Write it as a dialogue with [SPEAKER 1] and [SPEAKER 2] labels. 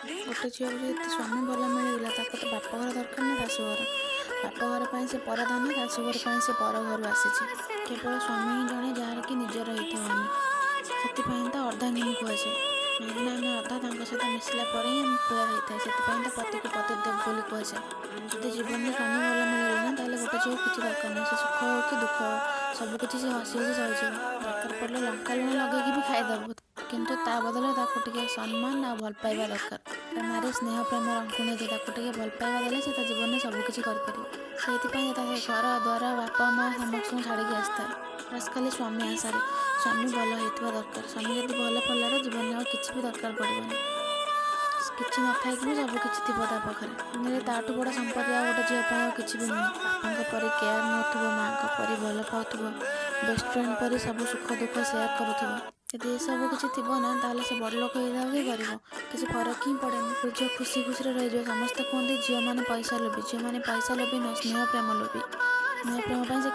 [SPEAKER 1] ଗୋଟେ ଝିଅକୁ ଯଦି ସ୍ୱାମୀ ଭଲ ମିଳିଗଲା ତାକୁ ତ ବାପଘର ଦରକାର ନା ଶାଶୁଘର। ବାପଘର ପାଇଁ ସେ ପରଧନ, ଶାଶୁଘର ପାଇଁ ସେ ପର ଘରୁ ଆସିଛି। କେବଳ ସ୍ୱାମୀ ହିଁ ଜଣେ ଯାହାର କି ନିଜର ହେଇଥାଉ ଆମେ। ସେଥିପାଇଁ ତ ଅର୍ଦ୍ଧାଙ୍ଗିନୀ କୁହାଯାଏ। କାହିଁକିନା ଆମେ ଅଧା ତାଙ୍କ ସହିତ ମିଶିଲା ପରେ ହିଁ ଆମେ ପୁରା ହେଇଥାଏ। ସେଥିପାଇଁ ତ ପତିକୁ ପତି ଦେବ ବୋଲି କୁହାଯାଏ। ଯଦି ଜୀବନରେ ସ୍ୱାମୀ ଭଲ ମିଳିଗଲା ନା ତାହେଲେ ଗୋଟେ ଝିଅକୁ କିଛି ଦରକାର ନାହିଁ। ସେ ସୁଖ ହଉ କି ଦୁଃଖ ହଉ ସବୁକିଛି ସେ ହସି ହସି ସହିଯିବ। ଦରକାର ପଡ଼ିଲେ ଲଙ୍କା ଲୁଣ ଲଗେଇକି ବି ଖାଇଦେବ। କିନ୍ତୁ ତା ବଦଳରେ ତାକୁ ଟିକେ ସମ୍ମାନ ଆଉ ଭଲ ପାଇବା ଦରକାର। ଗୋଟେ ନାରୀ ସ୍ନେହ ପ୍ରେମର ଅଙ୍କୁଣୀ ଯେ ତାକୁ ଟିକେ ଭଲ ପାଇବା ଦେଲେ ସେ ତା ଜୀବନରେ ସବୁକିଛି କରିପାରିବ। ସେଇଥିପାଇଁ ତା ଘର ଦ୍ୱାର ବାପା ମା ସମସ୍ତଙ୍କୁ ଛାଡ଼ିକି ଆସିଥାଏ ବାସ୍ ଖାଲି ସ୍ୱାମୀ ଆଶାରେ। ସ୍ୱାମୀ ଭଲ ହେଇଥିବା ଦରକାର। ସ୍ୱାମୀ ଯଦି ଭଲ ପଡ଼ିଲା ତ ଜୀବନରେ ଆଉ କିଛି ବି ଦରକାର ପଡ଼ିବନି। କିଛି ନଥାଇକି ବି ସବୁ କିଛି ଥିବ ତା ପାଖରେ। ଦୁନିଆରେ ତାଠୁ ବଡ଼ ସମ୍ପତ୍ତି ଆଉ ଗୋଟେ ଝିଅ ପାଇଁ ଆଉ କିଛି ବି ନୁହେଁ। ବାପାଙ୍କ ପରି କେୟାର ନେଉଥିବ, ମାଆଙ୍କ ପରି ଭଲ ପାଉଥିବ, ବେଷ୍ଟ ଫ୍ରେଣ୍ଡ ପରି ସବୁ ସୁଖ ଦୁଃଖ ସେୟାର କରୁଥିବ। ଯଦି ଏସବୁ କିଛି ଥିବ ନା ତାହେଲେ ସେ ବଡ଼ ଲୋକ ହେଇଥାଉ କି ଗରିବ କିଛି ଫରକ ହିଁ ପଡ଼େନି। ଗୋଟେ ଝିଅ ଖୁସି ଖୁସିରେ ରହିଯିବ। ସମସ୍ତେ କୁହନ୍ତି ଝିଅମାନେ ପଇସା ଲୋଭି। ଝିଅମାନେ ପଇସା ଲୋଭି ନୁହଁ, ସ୍ନେହ ପ୍ରେମ ଲୋଭି। ସ୍ନେହ ପ୍ରେମ ପାଇଁ ସେ